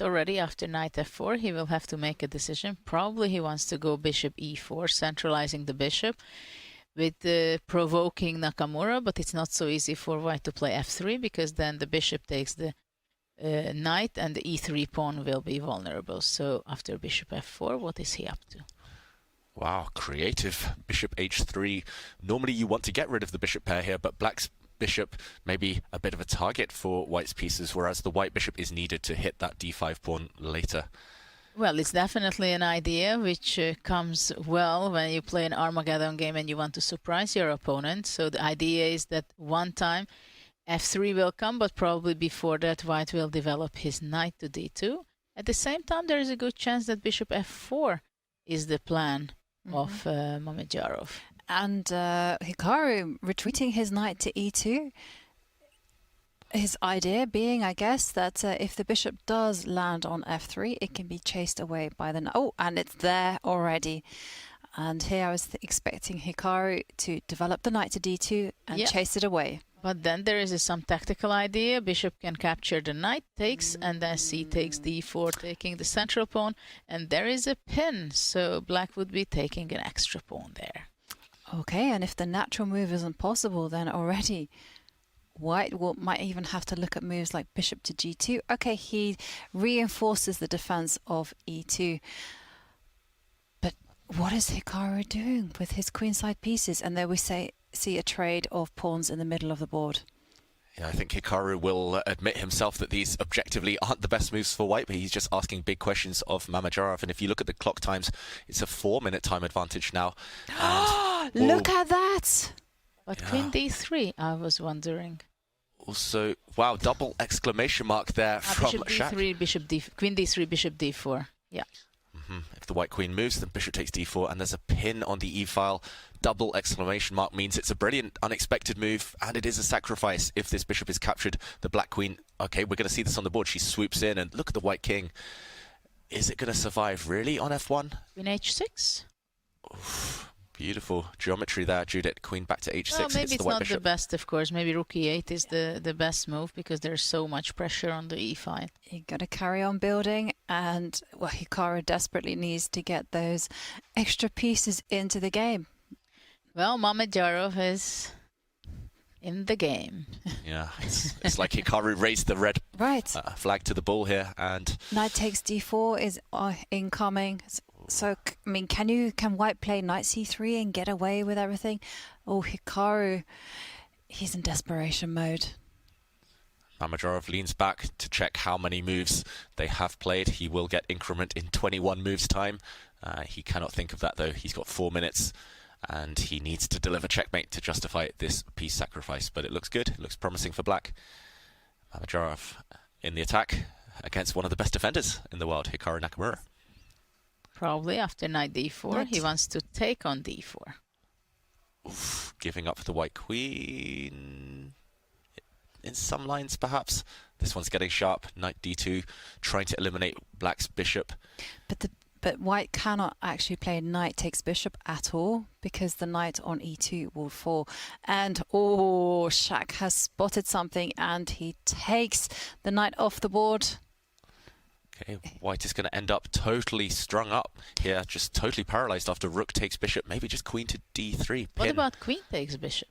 already after knight f4. He will have to make a decision. Probably he wants to go bishop e4, centralizing the bishop with provoking Nakamura, but it's not so easy for white to play f3 because then the bishop takes the knight and the e3 pawn will be vulnerable. So after bishop f4, what is he up to? Wow, creative. Bishop h3. Normally you want to get rid of the bishop pair here, but black's bishop may be a bit of a target for white's pieces, whereas the white bishop is needed to hit that d5 pawn later. Well, it's definitely an idea which comes well when you play an Armageddon game and you want to surprise your opponent. So the idea is that one time f3 will come, but probably before that white will develop his knight to d2. At the same time, there is a good chance that bishop f4 is the plan of Mamedyarov. And Hikaru retreating his knight to e2. His idea being, I guess, that if the bishop does land on f3, it can be chased away by the knight. Oh, and it's there already. And here I was expecting Hikaru to develop the knight to d2 and chase it away. But then there is some tactical idea. Bishop can capture the knight, takes, and then c takes d4, taking the central pawn. And there is a pin, so black would be taking an extra pawn there. Okay, and if the natural move isn't possible, then already white might even have to look at moves like bishop to g2. Okay, he reinforces the defense of e2. But what is Hikaru doing with his queenside pieces? And there we see a trade of pawns in the middle of the board. Yeah, I think Hikaru will admit himself that these objectively aren't the best moves for white, but he's just asking big questions of Mamedyarov. And if you look at the clock times, it's a 4-minute time advantage now. And, look at that! But queen d3, I was wondering. Also, wow, double exclamation mark there from bishop d3, bishop d, queen d3, bishop d4. Yeah. If the white queen moves, then bishop takes d4, and there's a pin on the e-file. Double exclamation mark means it's a brilliant, unexpected move, and it is a sacrifice if this bishop is captured. The black queen, okay, we're going to see this on the board. She swoops in, and look at the white king. Is it going to survive, really, on f1? Queen h6. Oof, beautiful geometry there, Judith. Queen back to h6. Well, maybe it's not bishop. the best, of course. Maybe rook e8 is the best move because there's so much pressure on the e-file. You got to carry on building, and well, Hikaru desperately needs to get those extra pieces into the game. Well, Mamedyarov is in the game. Yeah, it's like Hikaru raised the red flag to the ball here, and knight takes d4 is incoming. So, I mean, can white play knight c3 and get away with everything? Oh, Hikaru, he's in desperation mode. Mamedyarov leans back to check how many moves they have played. He will get increment in 21 moves time. He cannot think of that, though. He's got 4 minutes, and he needs to deliver checkmate to justify this piece sacrifice. But it looks good. It looks promising for black. Mamedyarov in the attack against one of the best defenders in the world, Hikaru Nakamura. Probably after knight d4, he wants to take on d4. Oof, giving up the white queen. In some lines, perhaps. This one's getting sharp. Knight d2, trying to eliminate black's bishop. But white cannot actually play knight takes bishop at all because the knight on e2 will fall. And oh, Shak has spotted something and he takes the knight off the board. Okay, white is going to end up totally strung up here, just totally paralyzed after rook takes bishop. Maybe just queen to d3. Pin. What about queen takes bishop?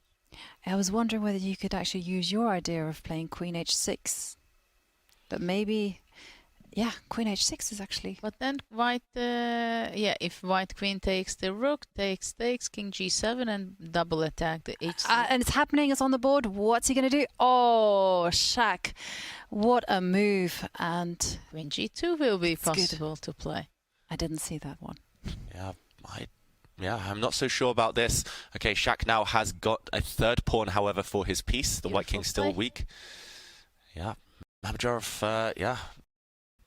I was wondering whether you could actually use your idea of playing queen h6. But maybe, yeah, queen h6 is actually... But then white, if white queen takes the rook, takes, king g7 and double attack the h6. And it's happening, it's on the board. What's he going to do? Oh, Shak, what a move. And queen g2 will be possible to play. I didn't see that one. Yeah, I'm not so sure about this. Okay, Shak now has got a third pawn, however, for his piece. The white king's still weak. Yeah, Mamedyarov,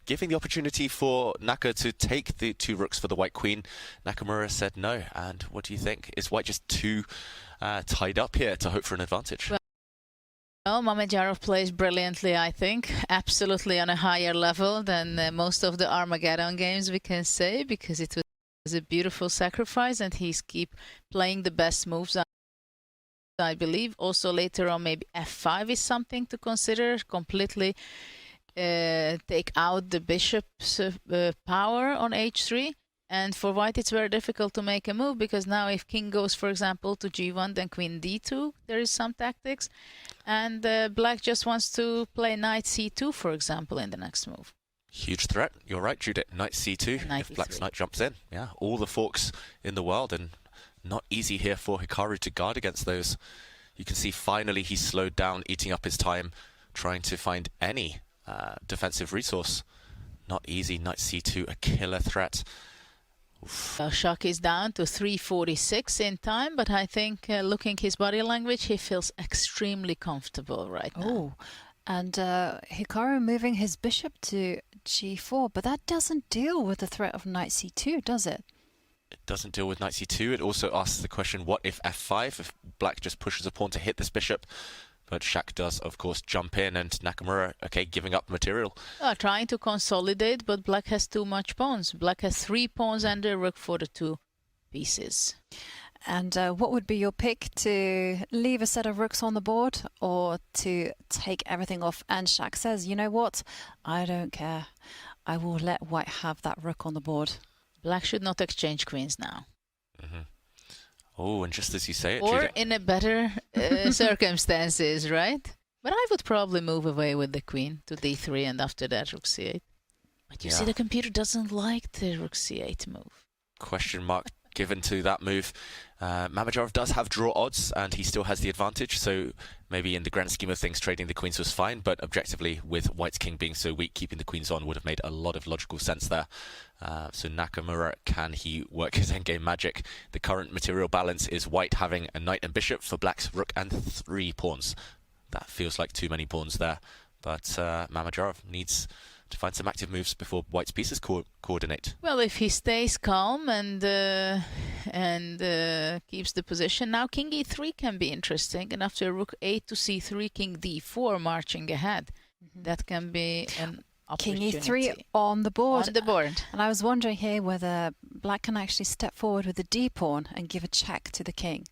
giving the opportunity for Naka to take the 2 rooks for the white queen. Nakamura said no. And what do you think? Is white just too tied up here to hope for an advantage? Well, Mamedyarov plays brilliantly, I think. Absolutely on a higher level than most of the Armageddon games, we can say, because it was a beautiful sacrifice and he's keep playing the best moves, I believe. Also later on, maybe f5 is something to consider. Completely take out the bishop's power on h3. And for white, it's very difficult to make a move, because now if king goes, for example, to g1, then queen d2, there is some tactics. And black just wants to play knight c2, for example, in the next move. Huge threat. You're right, Judith. Knight c2, Knight if black's e3. knight jumps in. Yeah, all the forks in the world, and not easy here for Hikaru to guard against those. You can see finally he's slowed down, eating up his time, trying to find any defensive resource. Not easy. Knight c2, a killer threat. Well, Shak is down to 3:46 in time, but I think looking his body language, he feels extremely comfortable right now. Oh, and Hikaru moving his bishop to g4, but that doesn't deal with the threat of knight c2, does it? It doesn't deal with knight c2. It also asks the question, what if f5, if black just pushes a pawn to hit this bishop? But Shak does, of course, jump in, and Nakamura, okay, giving up material. Trying to consolidate, but black has too much pawns. Black has 3 pawns and a rook for the 2 pieces. And what would be your pick, to leave a set of rooks on the board or to take everything off? And Shak says, you know what? I don't care. I will let white have that rook on the board. Black should not exchange queens now. Mm-hmm. Oh, and just as you say it, Or Judith, in a better circumstances, right? But I would probably move away with the queen to d3 and after that rook c8. But you see, the computer doesn't like the rook c8 move. question mark given to that move. Mamedyarov does have draw odds, and he still has the advantage, so maybe in the grand scheme of things trading the queens was fine, but objectively, with white's king being so weak, keeping the queens on would have made a lot of logical sense there. So Nakamura, can he work his endgame magic? The current material balance is white having a knight and bishop for black's rook and 3 pawns. That feels like too many pawns there, but Mamedyarov needs to find some active moves before white's pieces coordinate. Well, if he stays calm and keeps the position, now king e3 can be interesting, and after rook a to c3, king d4 marching ahead. That can be an opportunity. King e3 on the board. On the board. And I was wondering here whether black can actually step forward with the d pawn and give a check to the king.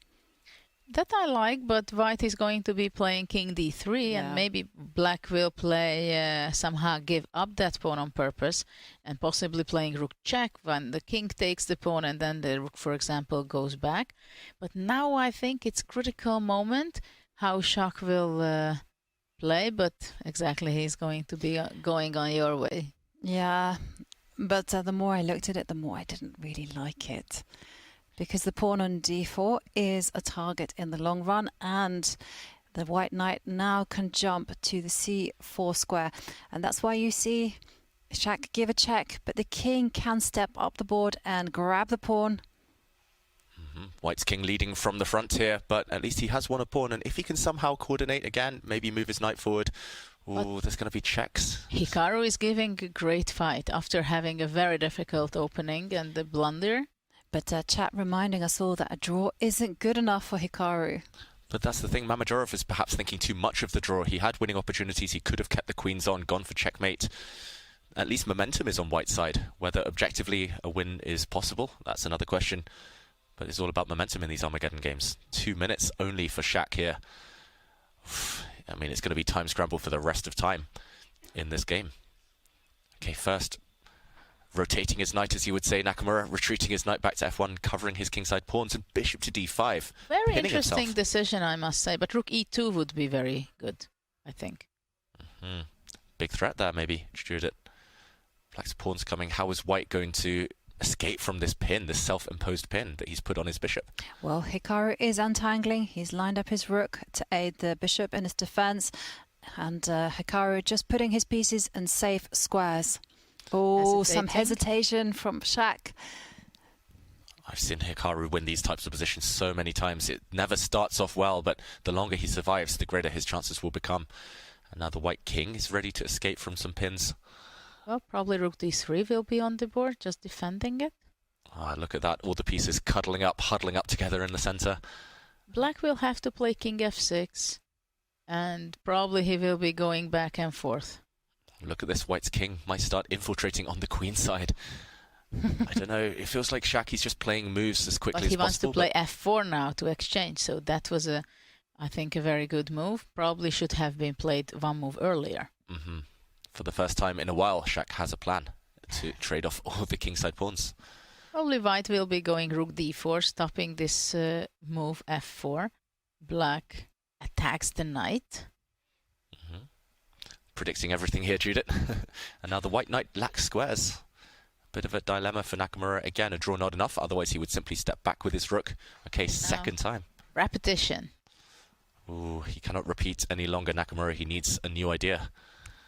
That I like, but white is going to be playing king d3, and maybe black will play somehow give up that pawn on purpose, and possibly playing rook check when the king takes the pawn and then the rook, for example, goes back. But now I think it's critical moment how Shak will play, but exactly, he's going to be going on your way. Yeah, but the more I looked at it, the more I didn't really like it. Because the pawn on d4 is a target in the long run, and the white knight now can jump to the c4 square. And that's why you see Shak give a check, but the king can step up the board and grab the pawn. White's king leading from the front here, but at least he has won a pawn, and if he can somehow coordinate again, maybe move his knight forward, there's going to be checks. Hikaru is giving a great fight after having a very difficult opening and the blunder. But chat reminding us all that a draw isn't good enough for Hikaru. But that's the thing, Mamedyarov is perhaps thinking too much of the draw. He had winning opportunities, he could have kept the queens on, gone for checkmate. At least momentum is on white's side. Whether objectively a win is possible, that's another question. But it's all about momentum in these Armageddon games. 2 minutes only for Shak here. I mean, it's going to be time scramble for the rest of time in this game. Okay, first, rotating his knight, as you would say, Nakamura, retreating his knight back to f1, covering his kingside pawns, and bishop to d5. Very interesting decision, I must say, but rook e2 would be very good, I think. Big threat there, maybe, Judith. Black's pawn's coming. How is white going to escape from this pin, this self-imposed pin that he's put on his bishop? Well, Hikaru is untangling. He's lined up his rook to aid the bishop in his defense, and Hikaru just putting his pieces in safe squares. Oh, some hesitation from Shak. I've seen Hikaru win these types of positions so many times. It never starts off well, but the longer he survives, the greater his chances will become. And now the white king is ready to escape from some pins. Well, probably rook d3 will be on the board, just defending it. Look at that. All the pieces cuddling up, huddling up together in the center. Black will have to play king f6, and probably he will be going back and forth. Look at this, white's king might start infiltrating on the queen side. I don't know, it feels like Shak, he's just playing moves as quickly as possible. But he wants to play f4 now to exchange, so that was, I think, a very good move. Probably should have been played one move earlier. For the first time in a while, Shak has a plan to trade off all the kingside pawns. Probably white will be going rook d4, stopping this move f4. Black attacks the knight. Predicting everything here, Judith. And now the white knight lacks squares. Bit of a dilemma for Nakamura. Again, a draw not enough, otherwise he would simply step back with his rook. Okay, second time. Repetition. Ooh, he cannot repeat any longer, Nakamura. He needs a new idea.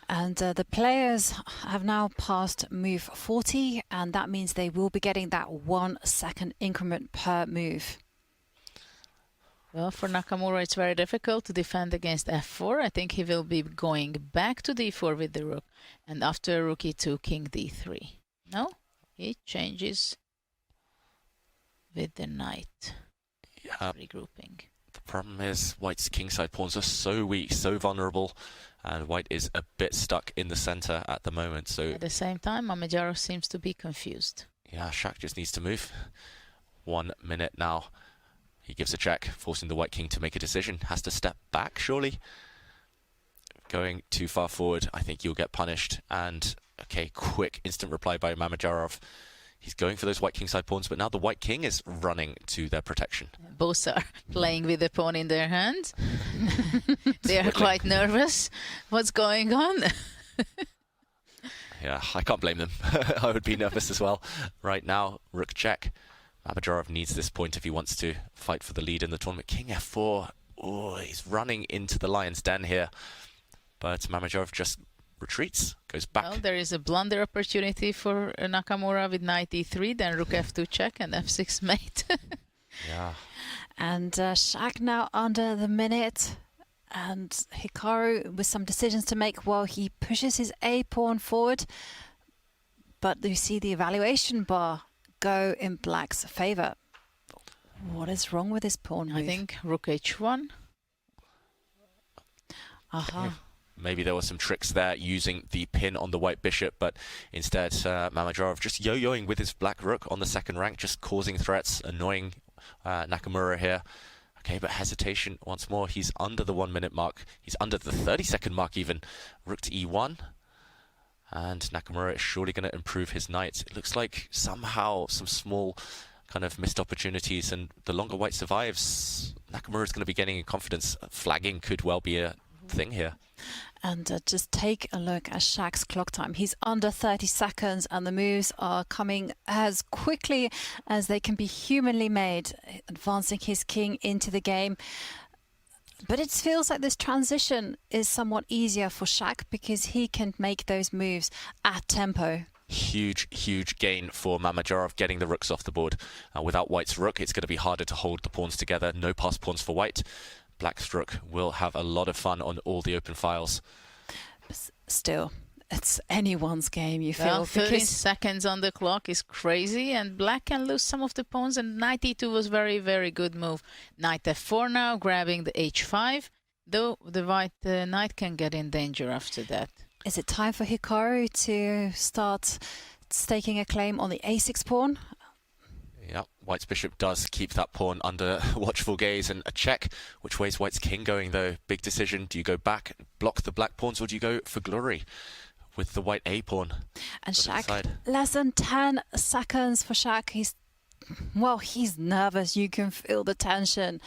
And the players have now passed move 40, and that means they will be getting that 1 second increment per move. Well, for Nakamura, it's very difficult to defend against f4. I think he will be going back to d4 with the rook. And after rook e2, king d3. No, he changes with the knight. Yeah. Regrouping. The problem is white's kingside pawns are so weak, so vulnerable. And white is a bit stuck in the center at the moment. So at the same time, Mamedyarov seems to be confused. Yeah, Shak just needs to move. 1 minute now. He gives a check, forcing the white king to make a decision. Has to step back, surely. Going too far forward, I think you'll get punished. And, okay, quick instant reply by Mamedyarov. He's going for those white kingside pawns, but now the white king is running to their protection. Both are playing with the pawn in their hands. They are quite nervous. What's going on? Yeah, I can't blame them. I would be nervous as well. Right now, rook check. Mamedyarov needs this point if he wants to fight for the lead in the tournament. King f4. Oh, he's running into the lion's den here. But Mamedyarov just retreats, goes back. Well, there is a blunder opportunity for Nakamura with knight e3, then rook f2 check and f6 mate. Yeah. And Shak now under the minute. And Hikaru with some decisions to make while he pushes his a pawn forward. But you see the evaluation bar go in black's favor. What is wrong with this pawn move? I think rook h1. Aha. Maybe there were some tricks there using the pin on the white bishop, but instead Mamedyarov just yo-yoing with his black rook on the second rank, just causing threats, annoying Nakamura here. Okay, but hesitation once more. He's under the 1 minute mark. He's under the 30-second mark even. Rook to e1. And Nakamura is surely going to improve his knight. It looks like somehow some small kind of missed opportunities, and the longer white survives, Nakamura is going to be gaining in confidence. Flagging could well be a thing here. And just take a look at Shak's clock time. He's under 30 seconds and the moves are coming as quickly as they can be humanly made, advancing his king into the game. But it feels like this transition is somewhat easier for Shak because he can make those moves at tempo. Huge, huge gain for Mamedyarov getting the rooks off the board. Without white's rook, it's going to be harder to hold the pawns together. No pass pawns for white. Black's rook will have a lot of fun on all the open files. Still, it's anyone's game, you feel. Well, 13 seconds on the clock is crazy, and black can lose some of the pawns, and knight e2 was very, very good move. Knight f4 now, grabbing the h5, though the white knight can get in danger after that. Is it time for Hikaru to start staking a claim on the a6 pawn? Yeah, white's bishop does keep that pawn under watchful gaze, and a check. Which way is white's king going, though? Big decision. Do you go back, block the black pawns, or do you go for glory with the white a pawn? And Shak, less than 10 seconds for Shak. He's nervous. You can feel the tension.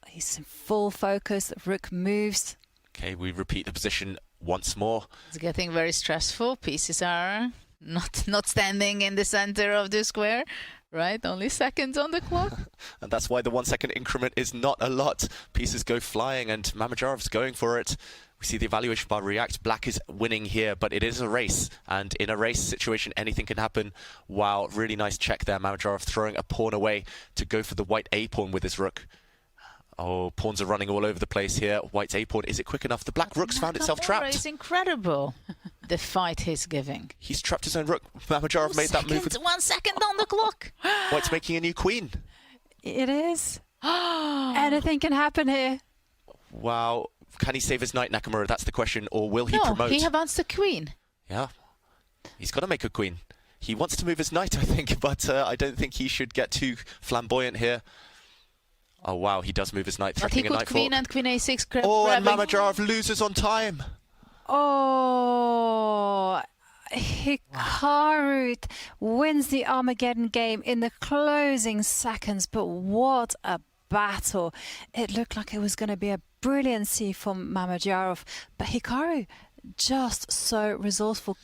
He's in full focus. Rook moves. Okay, we repeat the position once more. It's getting very stressful. Pieces are not standing in the center of the square. Right, only seconds on the clock. And that's why the 1 second increment is not a lot. Pieces go flying and Mamedyarov's going for it. We see the evaluation bar react. Black is winning here, but it is a race. And in a race situation, anything can happen. Wow, really nice check there. Mamedyarov throwing a pawn away to go for the white a pawn with his rook. Oh, pawns are running all over the place here. White's a pawn. Is it quick enough? The black rook's found itself trapped. It's incredible, the fight he's giving. He's trapped his own rook. Mamedyarov made that move. 1 second on the clock. White's making a new queen. It is. Anything can happen here. Wow. Can he save his knight, Nakamura? That's the question. Or will he promote? No, he advanced the queen. Yeah. He's got to make a queen. He wants to move his knight, I think, but I don't think he should get too flamboyant here. Oh, wow, he does move his knight, threatening a knight queen and queen a6. Oh, and Mamedyarov loses on time. Oh, Hikaru wins the Armageddon game in the closing seconds, but what a battle. It looked like it was going to be a brilliancy from Mamedyarov, but Hikaru just so resourceful.